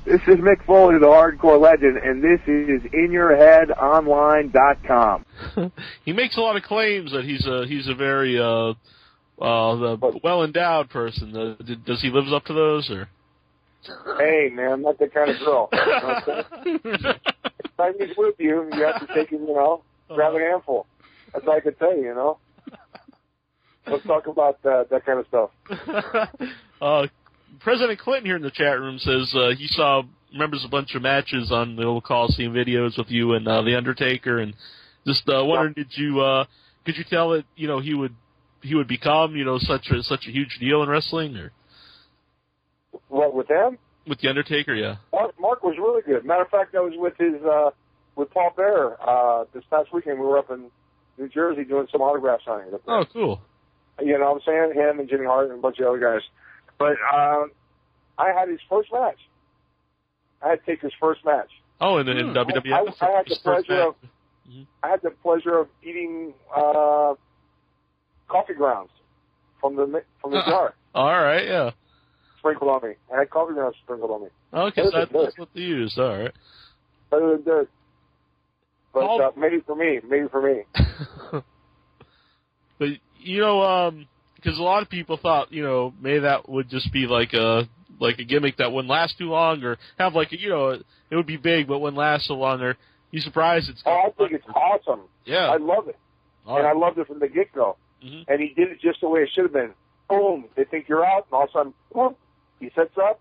This is Mick Foley, the Hardcore Legend, and this is InYourHeadOnline.com. He makes a lot of claims that he's a very well-endowed person. Does he live up to those, or? Hey, man, I'm not that kind of girl. You know what I'm saying? If I meet with you, you have to take him, grab a handful. That's all I can tell you, Let's talk about that kind of stuff. President Clinton here in the chat room says he remembers a bunch of matches on the old Coliseum videos with you and the Undertaker, and just wondering, could you tell that he would become such a huge deal in wrestling, or what with him? With the Undertaker, yeah. Mark was really good. Matter of fact, I was with with Paul Bearer this past weekend. We were up in New Jersey doing some autograph signing. Oh, cool. You know what I'm saying? Him and Jimmy Hart and a bunch of other guys. But I had his first match. I had Taker's first match. Oh, in WWF? I had the pleasure of eating coffee grounds from the jar. All right, yeah. Sprinkled on me. I had coffee grounds sprinkled on me. Okay, so that's what they used. All right. Better than dirt. But maybe for me. But because a lot of people thought, maybe that would just be like a gimmick that wouldn't last too long, or have it would be big but wouldn't last so long. Or you surprised it's? I think it's awesome. Yeah, I love it, and I loved it from the get-go. Mm-hmm. And he did it just the way it should have been. Boom! They think you're out, and all of a sudden, boom! He sets up,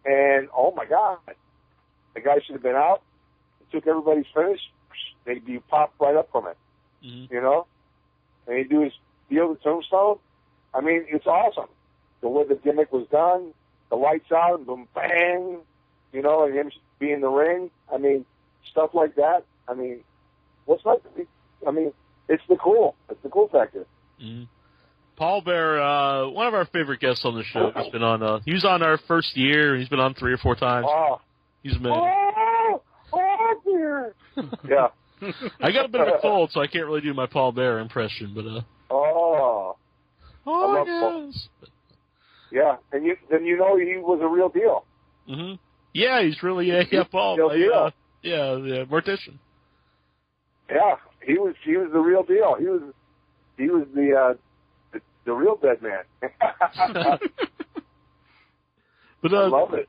and oh my God, the guy should have been out. He took everybody's finish. They'd be popped right up from it, And he do his deal, the tombstone. I mean, it's awesome. The way the gimmick was done, the lights out, and boom, bang, and him being in the ring. I mean, stuff like that. I mean, what's not? I mean, it's the cool factor. Mm-hmm. Paul Bear, one of our favorite guests on the show, has been on. He was on our first year. He's been on 3 or 4 times. Oh, he's been. Dear. Yeah. I got a bit of a cold, so I can't really do my Paul Bear impression, but Oh, yes. Yeah, and he was a real deal. Mm-hmm. Yeah, he's really Paul. Mortician. Yeah, he was the real deal. He was the real dead man. But I love it.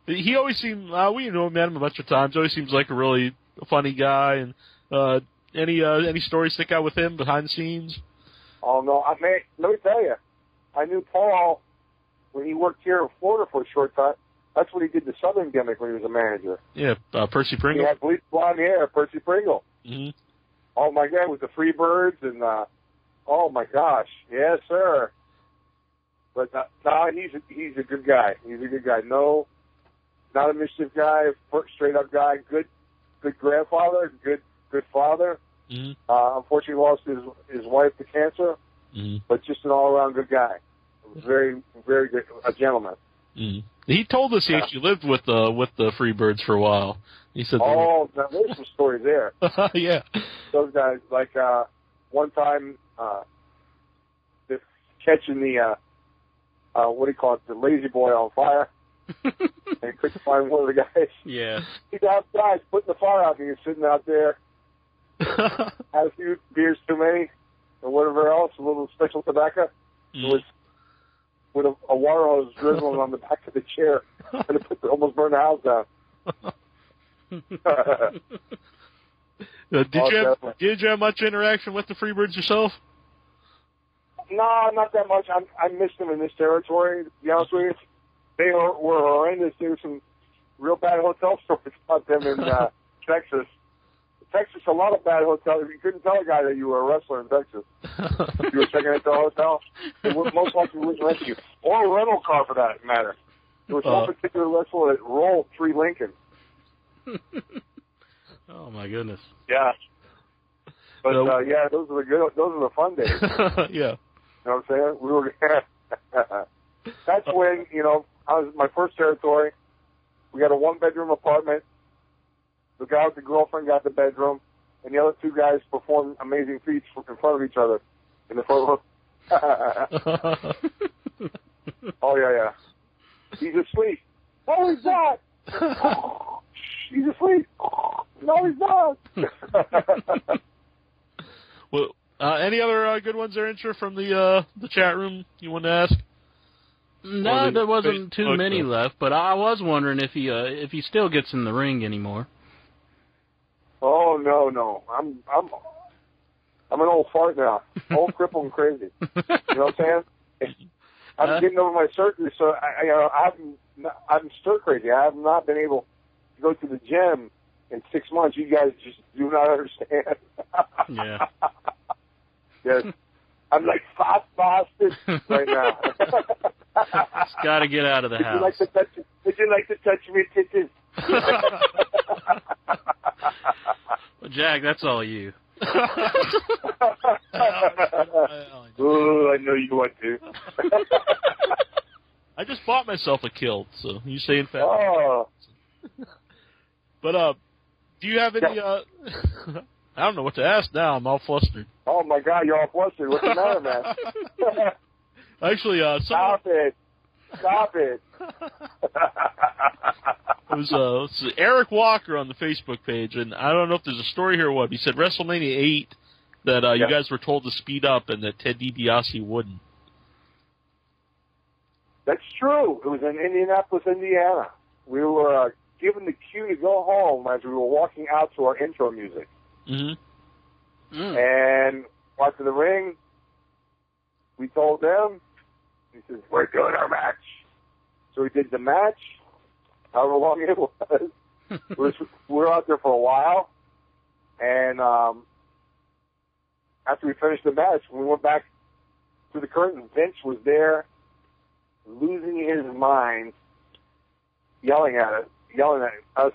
He always seemed. We met him a bunch of times. Always seems like a really funny guy. And any stories stick out with him behind the scenes? Oh no, let me tell you, I knew Paul when he worked here in Florida for a short time. That's when he did the Southern gimmick when he was a manager. Yeah, Percy Pringle. He had bleach blonde hair, Percy Pringle. Mm-hmm. Oh my God, with the Freebirds and oh my gosh, yes sir. But he's a good guy. He's a good guy. No, not a mischief guy. Straight up guy. Good grandfather. Good father. Mm-hmm. Unfortunately, lost his wife to cancer. Mm-hmm. But just an all around good guy. Very very good. A gentleman. Mm-hmm. He told us he actually lived with the Freebirds for a while. He said, now there's some stories there. Yeah. Those guys, like one time, just catching the what do you call it, the lazy boy on fire, and couldn't find one of the guys. Yeah. He's outside putting the fire out, and he was sitting out there, had a few beers too many, and whatever else, a little special tobacco. It was with a water hose drizzling on the back of the chair, and it almost burned the house down. Did you have much interaction with the Freebirds yourself? No, not that much. I missed them in this territory, to be honest with you. They were horrendous. There were some real bad hotel stories about them in Texas. Texas, a lot of bad hotels. You couldn't tell a guy that you were a wrestler in Texas. You were checking into a hotel. They most likely wouldn't rent you. Or a rental car, for that matter. There was one particular wrestler that rolled 3 Lincoln. Oh, my goodness. Yeah. But, yeah, those are the fun days. Yeah. You know what I'm saying? We were. That's when, I was in my first territory. We got a 1-bedroom apartment. The guy with the girlfriend got the bedroom, and the other 2 guys performed amazing feats in front of each other in the front room. Oh, yeah. He's asleep. Oh, he's not. He's asleep. No, he's not. Well, any other good ones there, Intra, from the chat room you want to ask? No, there wasn't too many left, but I was wondering if he still gets in the ring anymore. Oh no. I'm an old fart now. Old, crippled, and crazy. You know what I'm saying? I'm getting over my surgery, so I'm stir crazy. I have not been able to go to the gym in 6 months. You guys just do not understand. Yeah. Yes. I'm like fast bastard right now. It's got to get out of the house. Would you like to touch me, titties? Well, Jack, that's all you. Oh, I know you want to. I just bought myself a kilt, so you say in fact. Oh. But do you have any? I don't know what to ask now. I'm all flustered. Oh my God, you're all flustered. What's the matter, man? Actually, Stop it. It was Eric Walker on the Facebook page, and I don't know if there's a story here or what. He said WrestleMania 8 that you guys were told to speed up, and that Ted DiBiase wouldn't. That's true. It was in Indianapolis, Indiana. We were given the cue to go home as we were walking out to our intro music. Mm-hmm. And after the ring, we told them, he says, we're doing our match. So we did the match, however long it was. We were out there for a while. And after we finished the match, we went back to the curtain. Vince was there, losing his mind, yelling at us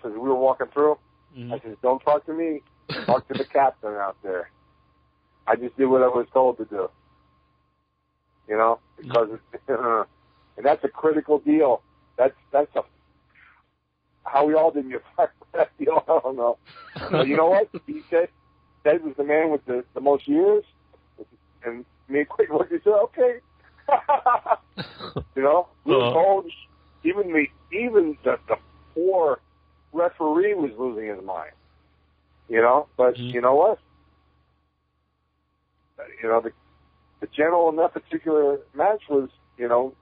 as we were walking through. Mm-hmm. I said, don't talk to me. Talk to the captain out there. I just did what I was told to do. You know, because and that's a critical deal. That's how we all did get fired for that deal. I don't know. But you know what? He said Ted was the man with the most years, and me and Quick looked and said, okay. You know, we were told even the poor referee was losing his mind. You know, but you know what? You know, the general in that particular match was, you know,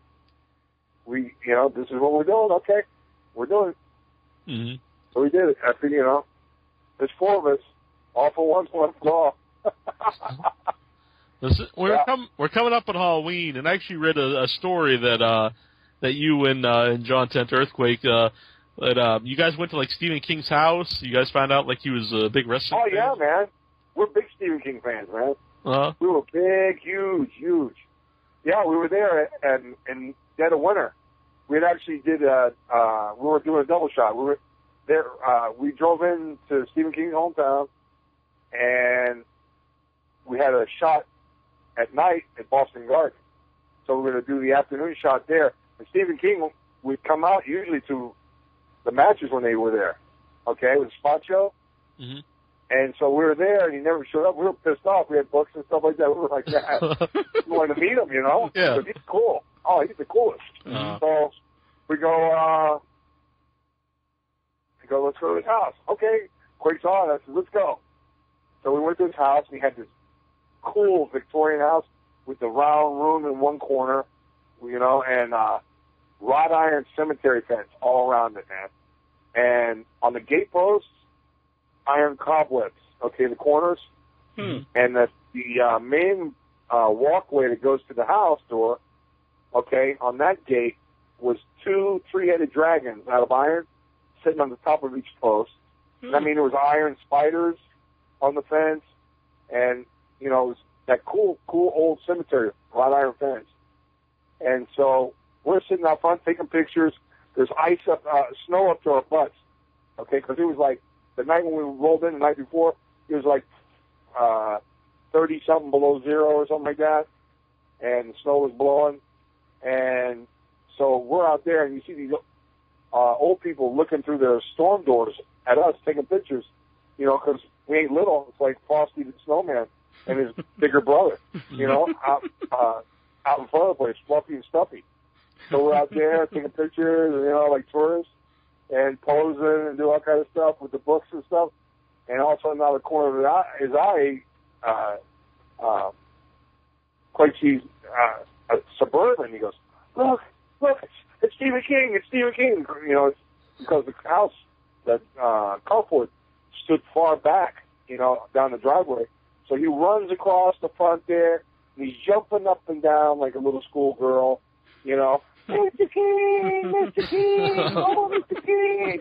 this is what we're doing. Okay, we're doing it. Mm-hmm. So we did it. I think, you know, there's 4 of us, all for one for all. We're coming up on Halloween, and I actually read a story that you and John Tent Earthquake that you guys went to like Stephen King's house. You guys found out like he was a big wrestling fan. Yeah, man. We're big Stephen King fans, man. Uh-huh. We were big, huge. Yeah, we were there in dead of winter. We had actually we were doing a double shot. We were there. We drove into Stephen King's hometown, and we had a shot at night at Boston Garden. So we were going to do the afternoon shot there. And Stephen King would come out usually to the matches when they were there. Okay, it was a spot show. Mm-hmm. And so we were there, and he never showed up. We were pissed off. We had books and stuff like that. We were like, yeah, we wanted to meet him, you know? Yeah. But he's cool. Oh, he's the coolest. Uh-huh. So we go, let's go to his house. Okay, Quake's on. I said, let's go. So we went to his house, and he had this cool Victorian house with the round room in one corner, you know, and wrought iron cemetery fence all around it, man. And on the gate posts, iron cobwebs, okay, the corners, and the main walkway that goes to the house door, okay, on that gate was 2 3-headed dragons out of iron sitting on the top of each post. And, I mean, there was iron spiders on the fence, and, you know, it was that cool old cemetery, wrought iron fence. And so we're sitting out front taking pictures. There's snow up to our butts, okay, because it was like, the night when we rolled in the night before, it was like 30-something below zero or something like that, and the snow was blowing. And so we're out there, and you see these old people looking through their storm doors at us, taking pictures, you know, because we ain't little. It's like Frosty the Snowman and his bigger brother, you know, out in front of the place, fluffy and stuffy. So we're out there taking pictures, you know, like tourists, and posing and do all kind of stuff with the books and stuff. And all of a sudden, out of the corner of his eye, quite sees a Suburban. He goes, look, it's Stephen King. It's Stephen King. You know, it's because the house that carport stood far back, you know, down the driveway. So he runs across the front there, and he's jumping up and down like a little schoolgirl, you know. Mr. King, Mr. King, oh, Mr. King.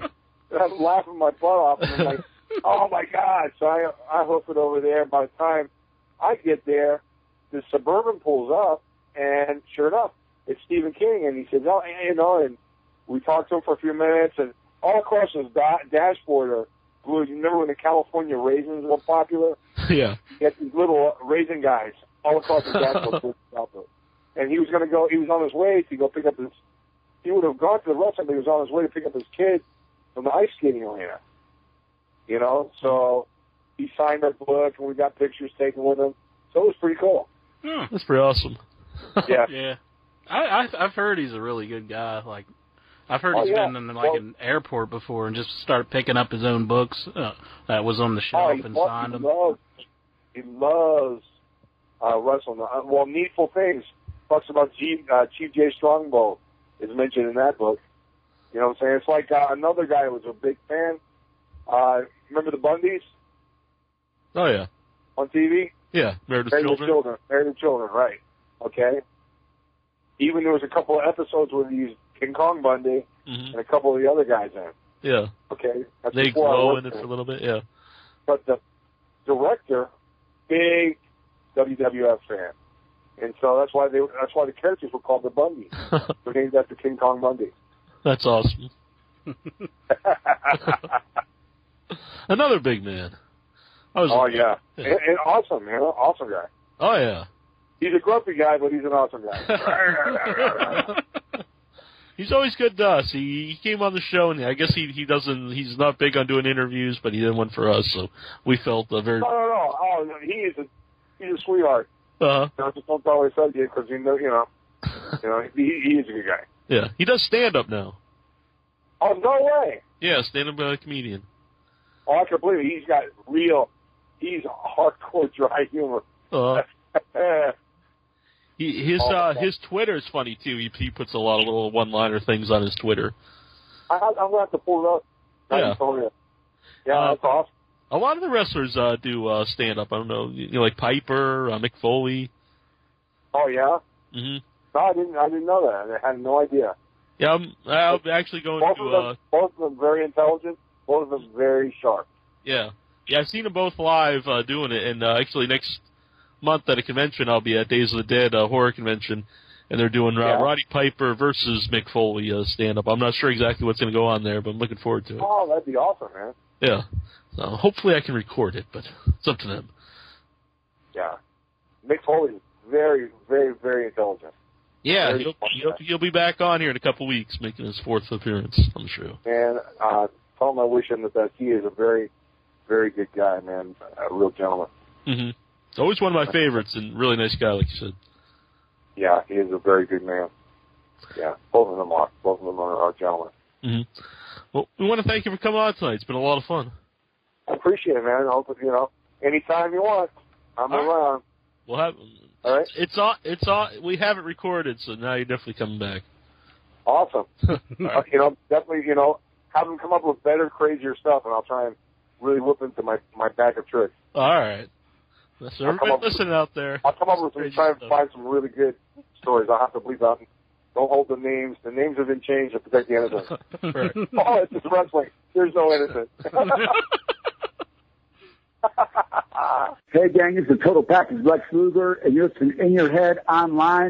And I'm laughing my butt off, and I'm like, oh, my God. So I hoof it over there. By the time I get there, the Suburban pulls up, and sure enough, it's Stephen King. And he says, oh, you know, and we talked to him for a few minutes, and all across his dashboard are blue. You remember when the California raisins were popular? Yeah. He had these little raisin guys all across the dashboard. And he was going to go, he was on his way to go pick up his, he would have gone to the restaurant, but he was on his way to pick up his kid from the ice skating arena. You know, so he signed our book, and we got pictures taken with him. So it was pretty cool. That's pretty awesome. Yeah. Yeah. I've heard he's a really good guy. Like, I've heard he's been in like an airport before and just started picking up his own books that was on the shelf and signed them. He loves wrestling. Well, Needful Things talks about Chief J. Strongbow is mentioned in that book. You know what I'm saying? It's like another guy who was a big fan. Remember the Bundys? Oh, yeah. On TV? Yeah, Married with Children. Married with Children, right. Okay. Even there was a couple of episodes where he used King Kong Bundy and a couple of the other guys in. Yeah. Okay. That's they glow in it for a little bit, yeah. But the director, big WWF fan. And so that's why the characters were called the Bundys. They're named after King Kong Bundy. That's awesome. Another big man. Yeah. And awesome, man. Awesome guy. Oh, yeah. He's a grumpy guy, but he's an awesome guy. He's always good to us. He came on the show, and I guess he's not big on doing interviews, but he did one for us, so we felt very... No. Oh, he's a sweetheart. Uh-huh. You know, just don't always say it because he is a good guy. Yeah. He does stand-up now. Oh, no way. Yeah, stand-up comedian. Oh, I can believe it. He's hardcore dry humor. His Twitter is funny, too. He puts a lot of little one-liner things on his Twitter. I'm going to have to pull it up. Yeah, that's awesome. A lot of the wrestlers do stand-up. I don't know, like Piper, Mick Foley. Oh, yeah? Mm-hmm. No, I didn't know that. I had no idea. Yeah, I'm actually going to... both of them very intelligent, both of them very sharp. Yeah. Yeah, I've seen them both live doing it, and actually next month at a convention I'll be at Days of the Dead horror convention, and they're doing Roddy Piper versus Mick Foley stand-up. I'm not sure exactly what's going to go on there, but I'm looking forward to it. Oh, that'd be awesome, man. Yeah. So hopefully I can record it, but it's up to them. Yeah. Mick Foley is very, very, very intelligent. Yeah, he'll be back on here in a couple weeks, making his fourth appearance, I'm sure. And tell him I wish him the best. He is a very, very good guy, man. A real gentleman. Mm-hmm. Always one of my favorites, and really nice guy, like you said. Yeah, he is a very good man. Yeah, both of them are. Both of them are gentlemen. Mm-hmm. Well, we want to thank you for coming on tonight. It's been a lot of fun. I appreciate it, man. I hope, anytime you want, I'm around. We'll have... All right. It's on. We have it recorded, so now you're definitely coming back. Awesome. Right. Definitely, have them come up with better, crazier stuff, and I'll try and really whip into my bag of tricks. All right. So everybody listening out there. I'll come up with try and find some really good stories. I'll have to bleep out. Don't hold the names. The names have been changed to protect the innocent. Right. Oh, it's just wrestling. There's no innocent. Hey gang, this is Total Package Lex Luger, and you're listening In Your Head Online.